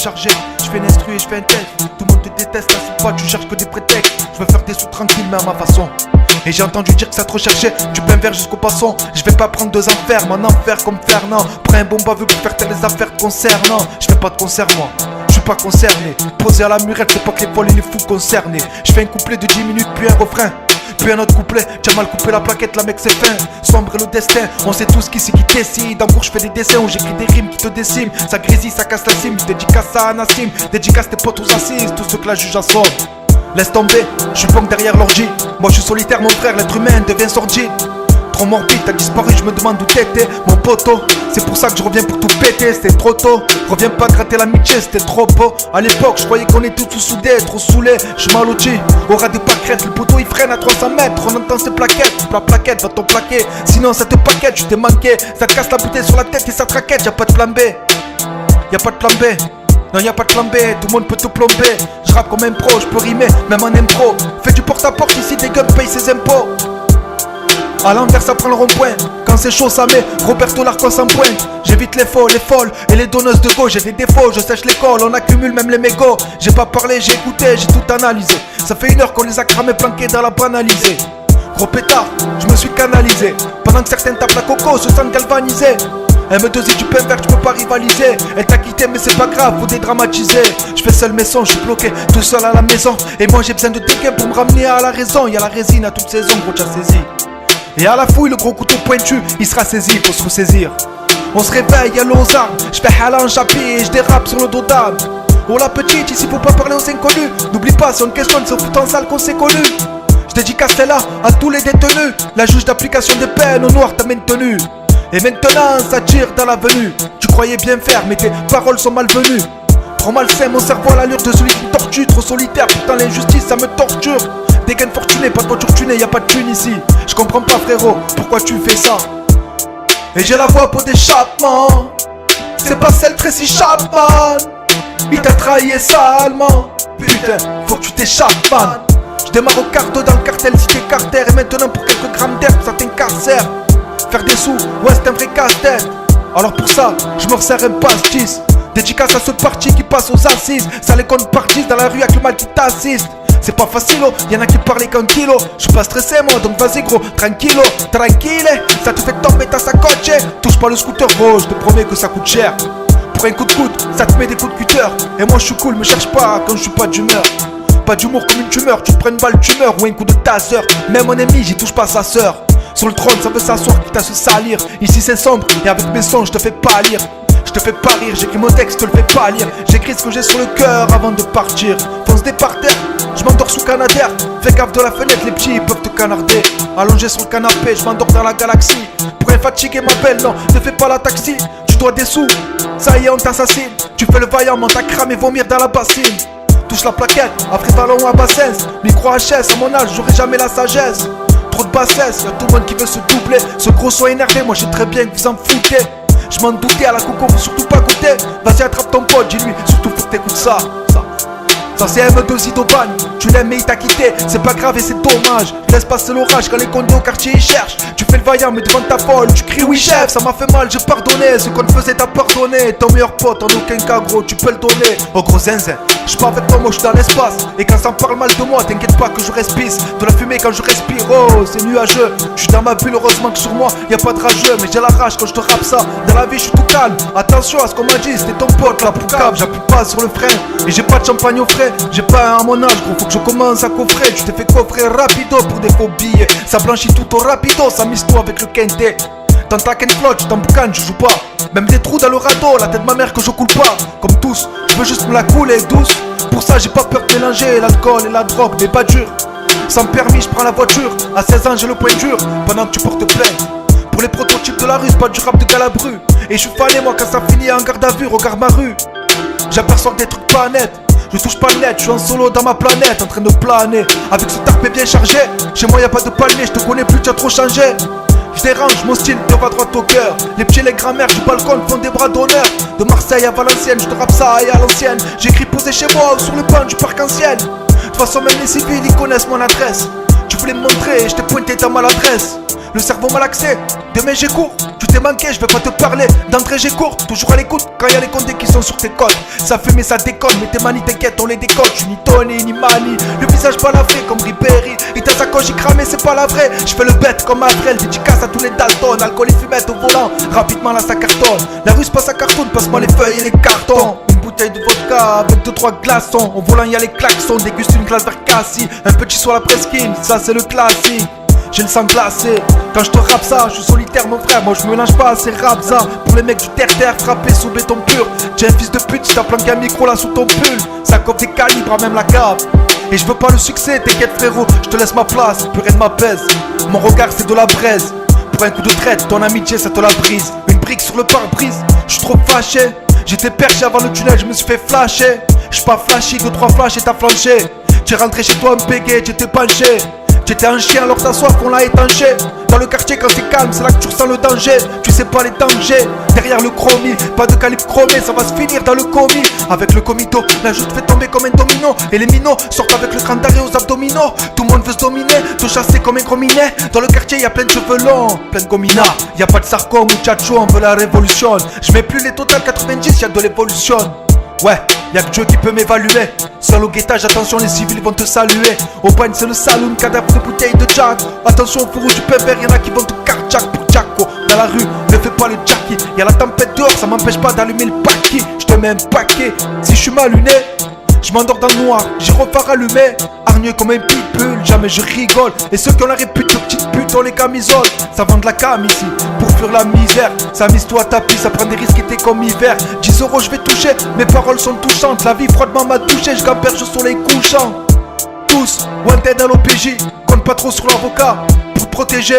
chargé. Je fais une instru et je fais un test. Tout le monde te déteste, là c'est pas, tu cherches que des prétextes. Je veux faire des sous tranquilles mais à ma façon. Et j'ai entendu dire que ça trop cherchait. Du pain vert jusqu'au poisson. Je vais pas prendre 2 enfermes, en enfer comme Fernand. Prends un bon baveux pour faire taire les affaires concernant. Je fais pas de concert moi, je suis pas concerné. Posé à la murette, c'est pas que les folles et les fous concernés. Je fais un couplet de 10 minutes puis un refrain. Puis un autre couplet, tu as mal coupé la plaquette, la mec c'est fin. Sombre est le destin, on sait tous qui c'est qui décide. En cours je fais des dessins où j'écris des rimes qui te déciment. Ça grésille, ça casse la cime, dédicace à Anassim. Dédicace tes potes aux assises, tous ceux que la juge assomme. Laisse tomber, je suis punk derrière l'orgie. Moi je suis solitaire mon frère, l'être humain devient sordide. Trop morbide, t'as disparu, je me demande où t'étais, mon poteau. C'est pour ça que je reviens pour tout péter, c'était trop tôt. Reviens pas gratter l'amitié, c'était trop beau. À l'époque, je croyais qu'on était tous soudés, trop saoulés. Je m'allotis, aura des pâquerettes. Le poteau il freine à 300 mètres, on entend ses plaquettes. La plaquette va t'en plaquer, sinon ça te paquette, tu t'es manqué. Ça te casse la bouteille sur la tête et ça te raquette, y'a pas de plan B. Y'a pas de plan B. Non y'a pas de plan B, tout le monde peut te plomber. Je rappe comme un pro, je peux rimer, même en impro. Fais du porte-à-porte ici, des guns payent ses impôts. À l'envers ça prend le rond-point. Quand c'est chaud ça met Roberto Larcos en pointe. J'évite les faux, les folles et les donneuses de go. J'ai des défauts, je sèche l'école, on accumule même les mégots. J'ai pas parlé, j'ai écouté, j'ai tout analysé. Ça fait 1 heure qu'on les a cramés planqués dans la banalisée. Gros pétard, je me suis canalisé. Pendant que certains tapent la coco, se sentent galvanisés. Elle me dosait du pain vert, tu peux pas rivaliser. Elle t'a quitté mais c'est pas grave, faut dédramatiser. Je fais seul mes sons, je suis bloqué tout seul à la maison. Et moi j'ai besoin de quelqu'un pour me ramener à la raison. Y'a la résine à toute saison, gros t'as saisi. Et à la fouille, le gros couteau pointu, il sera saisi, faut se ressaisir. On se réveille, y'a l'eau aux armes. J'fais hala en chapi et j'dérape sur le dos d'âme. Oh la petite, ici faut pas parler aux inconnus. N'oublie pas, si on te questionne, c'est au foot en salle qu'on s'est connu. J'dédicace celle-là à tous les détenus. La juge d'application des peines au noir t'a maintenu. Et maintenant, ça tire dans l'avenue. Tu croyais bien faire, mais tes paroles sont malvenues. Trop malsain, mon cerveau à l'allure de celui qui me torture. Trop solitaire, pourtant l'injustice, ça me torture. Des gains fortunés, pas de voiture tunée, y'a pas de thune ici. Je comprends pas frérot, pourquoi tu fais ça? Et j'ai la voix pour d'échappement. C'est pas celle Tracy Chapman. Il t'a trahi salement. Putain, faut que tu t'échappes man. Je démarre au carto dans le cartel cité Carter. Et maintenant pour quelques grammes d'air, ça t'incarcère. Faire des sous, ouais c'est un vrai casse-tête. Alors pour ça, je me resserre un pastis. Dédicace à ce parti qui passe aux assises. Ça les compte partissent dans la rue avec le mal qui t'assiste. C'est pas facile, oh, y'en a qui parlaient qu'un kilo. J'suis pas stressé moi, donc vas-y gros, tranquillo, tranquille. Ça te fait tomber ta sacoche. Touche pas le scooter gros, je te promets que ça coûte cher. Pour un coup de coude, ça te met des coups de cutter. Et moi je suis cool, me cherche pas quand je suis pas d'humeur. Pas d'humour comme une tumeur, tu te prends une balle tu meurs. Ou un coup de taser, même mon ennemi j'y touche pas sa sœur. Sur le trône ça veut s'asseoir, quitte à se salir. Ici c'est sombre, et avec mes sons je te fais pas lire. Je te fais pas rire, j'écris mon texte, je te le fais pas lire. J'écris ce que j'ai sur le cœur avant de partir. Fonce des parterres, je m'endors sous Canadair. Fais gaffe de la fenêtre, les petits peuvent te canarder. Allongé sur le canapé, je m'endors dans la galaxie. Pour un fatigué ma belle, non, ne fais pas la taxi. Tu dois des sous, ça y est on t'assassine. Tu fais le vaillant, mais on t'a cramé vomir dans la bassine. Touche la plaquette, après talon à bassesse. Micro HS, à mon âge, j'aurai jamais la sagesse. Trop de bassesse, y'a tout le monde qui veut se doubler. Ce gros soit énervé, moi j'ai très bien que vous en foutez. Je m'en doutais, à la coco faut surtout pas goûter. Vas-y attrape ton pote, dis-lui, surtout faut que t'écoutes ça. Ça c'est M2 Zidobane, tu l'aimes mais il t'a quitté. C'est pas grave et c'est dommage, laisse passer l'orage quand les condés au quartier ils cherchent. Tu fais le vaillant mais devant ta folle, tu cries oui chef. Ça m'a fait mal, j'ai pardonné, ce qu'on te faisait t'as pardonné. Ton meilleur pote en aucun cas gros, tu peux le donner. Oh gros zinzin, j'suis pas avec toi, moi j'suis dans l'espace. Et quand ça me parle mal de moi, t'inquiète pas que je respire. De la fumée quand je respire, oh c'est nuageux. J'suis dans ma bulle, heureusement que sur moi y'a pas de rageux. Mais j'ai la rage quand je te rappe ça, dans la vie j'suis tout calme. Attention à ce qu'on m'a dit, c'était ton pote la poucave. J'appuie pas sur le frein, et j'ai pas de champagne au frais. J'ai pas un mon âge gros, faut que je commence à coffrer. Tu t'es fait coffrer rapido pour des faux billets. Ça blanchit tout au rapido, ça mise tout avec le quintet. Dans ta ken flotte, je t'emboucane, je joue pas. Même des trous dans le radeau, la tête de ma mère que je coule pas. Comme tous, je veux juste me la couler douce. Pour ça j'ai pas peur de mélanger l'alcool et la drogue, mais pas dur. Sans permis je prends la voiture, à 16 ans j'ai le point dur. Pendant que tu portes plainte pour les prototypes de la rue, c'est pas du rap de Galabru. Et je suis fané moi quand ça finit en garde à vue, regarde ma rue. J'aperçois des trucs pas nets. Je touche pas le net, je suis en solo dans ma planète, en train de planer. Avec ce tarpé bien chargé, chez moi y'a pas de palmier, je te connais plus, tu as trop changé. Je dérange, mon style te va droit au cœur. Les petits et les grands-mères du balcon font des bras d'honneur. De Marseille à Valenciennes, je te rappe ça et à l'ancienne. J'écris posé chez moi ou sur le banc du parc ancien. De toute façon même les civils ils connaissent mon adresse. Tu voulais me montrer, je t'ai pointé ta maladresse. le cerveau malaxé. Demain j'ai cours, tu t'es manqué, je vais pas te parler. D'entrée j'ai cours, toujours à l'écoute. Quand y a les condés qui sont sur tes côtes, ça fume et ça décolle, mais tes manies t'inquiète, on les décolle. Je suis ni Tony ni Mani, le visage balavré comme Ribéry. Et ta sacoche j'ai cramé, c'est pas la vraie. Je fais le bête comme Avril, dédicace à tous les Dalton. Alcool et fumette au volant, rapidement là ça cartonne. La rue se passe à carton, passe-moi les feuilles et les cartons. Une bouteille de vodka avec 2-3 glaçons. Au volant y a les klaxons, déguste une glace vers Cassis. Un petit sur la presqu'île, ça c'est le classique. J'ai le sang glacé, quand je te rappe ça, je suis solitaire mon frère, moi je me lâche pas, c'est rap ça. Pour les mecs du terre-terre, frappés sous béton pur. J'ai un fils de pute, si t'as planqué un micro là sous ton pull. Ça coffre des calibres à même la cave. Et je veux pas le succès, t'inquiète frérot, je te laisse ma place, plus rien ne m'apaise. Mon regard c'est de la braise, pour un coup de traite, ton amitié ça te la brise. Une brique sur le pare-brise, je suis trop fâché. J'étais perché avant le tunnel, je me suis fait flasher. Je suis pas flashy, 2-3 flashs et t'as flanché. Tu es rentré chez toi un bégué, j'étais penché. J'étais un chien alors ta soif on l'a étanché. Dans le quartier quand c'est calme c'est là que tu ressens le danger. Tu sais pas les dangers, derrière le chromie. Pas de calibre chromé, ça va se finir dans le commis. Avec le comito, la joue te fait tomber comme un domino. Et les minots sortent avec le cran d'arrêt aux abdominaux. Tout le monde veut se dominer, te chasser comme un gros minet. Dans le quartier y'a plein de cheveux longs, plein de gomina. Y'a pas de sarco, muchacho, on veut la révolution. Je mets plus les totales 90, y'a de l'évolution. Ouais, y'a que Dieu qui peut m'évaluer. Seul au guettage, attention les civils vont te saluer. Au bagne c'est le saloon, cadavre de bouteille de Jack. Attention au fourreau du pépère, y'en a qui vont te carjack pour Jacko. Dans la rue, ne fais pas le Jackie. Y'a la tempête dehors, ça m'empêche pas d'allumer le paquet. Je te mets un paquet, si je suis mal luné. Je m'endors dans le noir, j'ai repas allumé. Hargneux comme un pitbull, jamais je rigole. Et ceux qui ont la répute de petites putes, on les camisoles. Ça vend de la cam ici, pour fuir la misère. Ça mise toi à tapis, ça prend des risques été comme hiver. 10 euros je vais toucher, mes paroles sont touchantes. La vie froidement m'a touché, je gamberge au soleil couchant. Tous, wanted à l'OPJ, compte pas trop sur l'avocat, pour te protéger.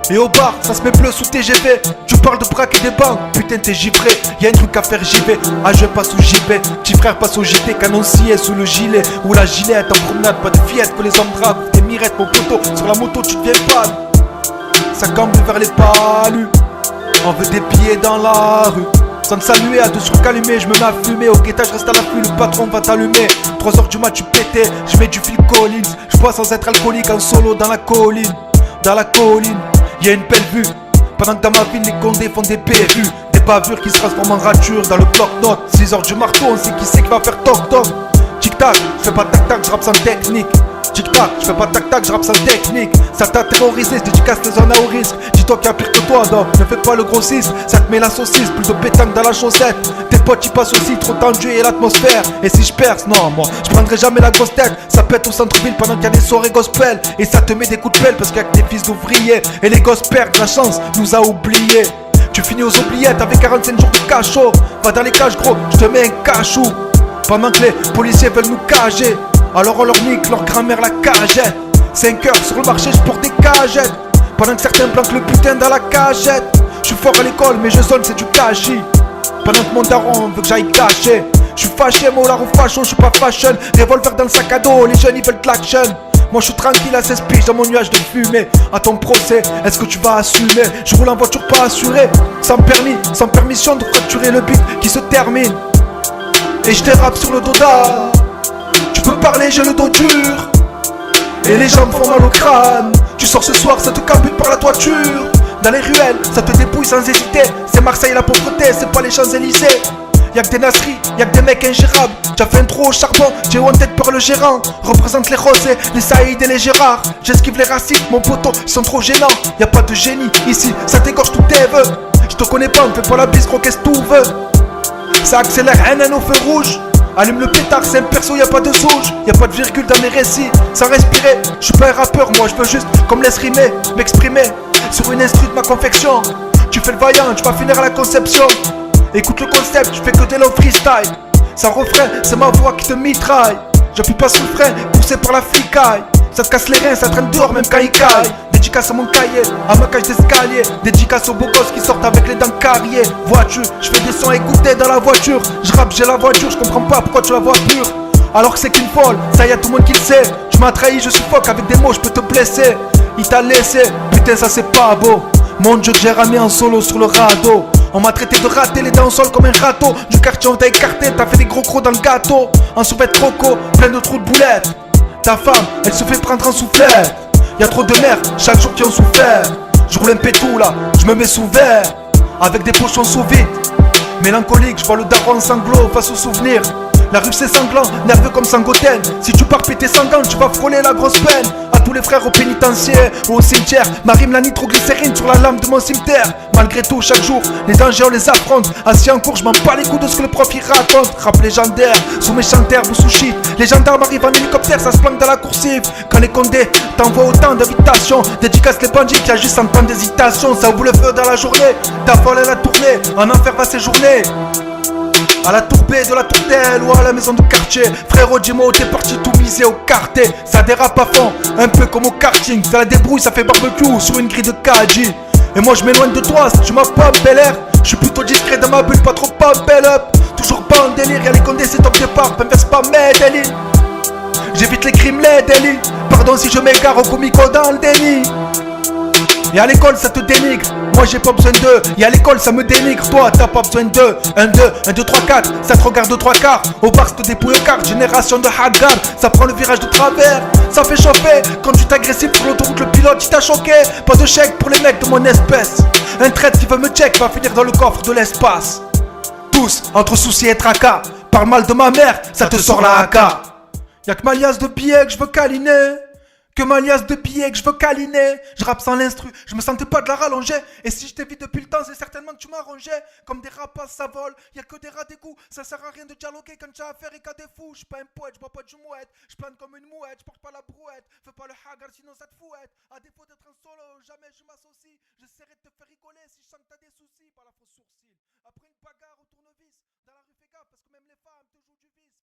Et au bar, ça se met bleu sous TGV. Tu parles de braquer des banques, putain t'es givré. Y'a un truc à faire, j'y vais. Ah je passe au JB, petit frère passe au JT. Canon scié sous le gilet, ou la gilette en promenade. Pas de fillette que les hommes drapent. Des mirettes mon poteau, sur la moto tu deviens pas. Ça cambe vers les palus. On veut des billets dans la rue. Sans te saluer, à deux sur calumé, je me mets à fumer. Au guettage reste à l'affût, le patron va t'allumer. 3h du mat tu pétais, je mets du Phil Collins. Je bois sans être alcoolique en solo dans la colline. Dans la colline, y'a une belle vue. Pendant que dans ma ville les condés font des PRU. Des bavures qui se transforment en rature dans le bloc-notes. 6h du marteau, on sait qui c'est qui va faire toc-toc. Tic-tac, je fais pas tac-tac, je rappe sans technique. Tic-tac, je fais pas tac-tac, je rappe sans technique. Ça t'a terrorisé, je dédicace les zones à haut risque. Dis-toi qu'il y a pire que toi, donc ne fais pas le grossiste. Ça te met la saucisse, plus de pétanque dans la chaussette. Tes potes y passent aussi, trop tendu et l'atmosphère. Et si je perce, non, moi, je prendrai jamais la grosse tête. Ça pète au centre-ville pendant qu'il y a des soirées gospel. Et ça te met des coups de pelle parce qu'il y a que des fils d'ouvriers. Et les gosses perdent la chance, nous a oubliés. Tu finis aux oubliettes avec 45 jours de cachot. Va dans les cages gros, je te mets un cachou. Pendant que les policiers veulent nous cager, alors on leur nique leur grand-mère la cagette. 5 heures sur le marché, je porte des cagettes. Pendant que certains planquent le putain dans la cagette. Je suis fort à l'école mais je zone c'est du cachis. Pendant que mon daron veut que j'aille cacher. Je suis fâché, moi la facho, je suis pas fashion. Revolver dans le sac à dos, les jeunes ils veulent de l'action. Moi je suis tranquille à 16 piges dans mon nuage de fumée. À ton procès, est-ce que tu vas assumer? Je roule en voiture pas assurée, sans permis, sans permission de fracturer le beat qui se termine. Et je dérape sur le dos d'âne. Tu peux parler, j'ai le dos dur. Et les jambes font mal au crâne. Tu sors ce soir, ça te carbute par la toiture. Dans les ruelles, ça te dépouille sans hésiter. C'est Marseille la pauvreté, c'est pas les Champs-Élysées. Y'a que des nasseries, y'a que des mecs ingérables. T'as fait un trou au charbon, j'ai en tête par le gérant. Représente les Rosés, les Saïd et les Gérard. J'esquive les racistes, mon poteau, ils sont trop gênants. Y'a pas de génie ici, ça t'égorge tous tes vœux. Je te connais pas, on me fait pas la bise, gros qu'est-ce que tu veux. Ça accélère un au feu rouge. Allume le pétard, c'est un perso, y'a pas de zouge. Y'a pas de virgule dans mes récits, sans respirer. Je suis pas un rappeur, moi je veux juste qu'on me laisse rimer, m'exprimer sur une instru de ma confection. Tu fais le vaillant, tu vas finir à la conception. Écoute le concept, je fais que des low freestyle. Sans refrain, c'est ma voix qui te mitraille. J'appuie pas sur le frein, poussé par la flicaille. Ça te casse les reins, ça traîne dehors même quand il caille. Dédicace à mon cahier, à ma cage d'escalier. Dédicace aux beaux gosses qui sortent avec les dents carriées. Voiture, je fais des sons écoutés dans la voiture. Je rappe, j'ai la voiture, je comprends pas pourquoi tu la vois pure. Alors que c'est qu'une folle, ça y a tout le monde qui le sait. Tu m'as trahi, je suffoque avec des mots, je peux te blesser. Il t'a laissé, putain ça c'est pas beau. Mon dieu que j'ai ramé en solo sur le radeau. On m'a traité de rater les dents au sol comme un râteau. Du quartier on t'a écarté, t'as fait des gros crocs dans le gâteau. En sous-vêt croco, plein de trous de boulettes. Ta femme, elle se fait prendre en soufflette. Y'a trop de mères, chaque jour qui ont souffert. Je roule un pétou là, je me mets sous verre, avec des pochons sous vide. Mélancolique, je vois le daron sanglots face aux souvenirs. La rue c'est sanglant, nerveux comme Sangoten. Si tu pars péter sanguin, tu vas frôler la grosse peine. À tous les frères au pénitencier ou au cimetière, ma rime la nitroglycérine sur la lame de mon cimetière. Malgré tout, chaque jour, les dangers on les affronte. Assis en cours, je m'en bats les coups de ce que le prof y raconte. Rap légendaire, sous mes chanteurs ou sous shit. Les gendarmes arrivent en hélicoptère, ça se planque dans la coursive. Quand les condés t'envoient autant d'invitations, dédicace les bandits qui agissent en temps d'hésitation. Ça ouvre le feu dans la journée, ta folle elle a tourné, en enfer va séjourner. À la tourbée de la tourtelle ou à la maison de quartier. Frérot, dis-moi, t'es parti tout miser au quartier. Ça dérape à fond, un peu comme au karting. Ça la débrouille, ça fait barbecue sur une grille de KG. Et moi je m'éloigne de toi, si tu m'as pas bel air. Je suis plutôt discret dans ma bulle, pas trop pas belle up. Toujours pas en délire, y'a les condés, c'est top départ. M'inverse pas mes délits. J'évite les crimes, les délits. Pardon si je m'égare au comico dans le déni. Et à l'école ça te dénigre, moi j'ai pas besoin d'eux. Et à l'école ça me dénigre, toi t'as pas besoin d'eux. 1, 2, 1, 2, 3, 4, ça te regarde 3 quarts. Au bar te dépouille au quart, génération de haggard. Ça prend le virage de travers, ça fait chauffer. Quand tu t'agressif sur l'autoroute, le pilote il t'a choqué. Pas de chèque pour les mecs de mon espèce. Un traître qui veut me check va finir dans le coffre de l'espace. Tous, entre soucis et tracas, parle mal de ma mère, ça te sort la AK. Y'a que ma liasse de billets que je veux câliner. Que ma liasse de billets que je veux câliner. Je rappe sans l'instru, je me sentais pas de la rallonger. Et si je t'évite depuis le temps, c'est certainement que tu m'as rongé. Comme des rapaces ça vole, y'a que des rats d'égout. Ça sert à rien de dialoguer quand tu as affaire et qu'à des fous. J'suis pas un poète, j'bois pas de mouette. J'plane comme une mouette, j'porte pas la brouette. Fais pas le haggard sinon ça te fouette. À défaut d'être un solo, jamais je m'associe. J'essaierai de te faire rigoler si je sens que t'as des soucis. Par la fausse sourcil. Après une bagarre au tournevis, dans la rue fais gaffe parce que même les femmes te jouent du vice.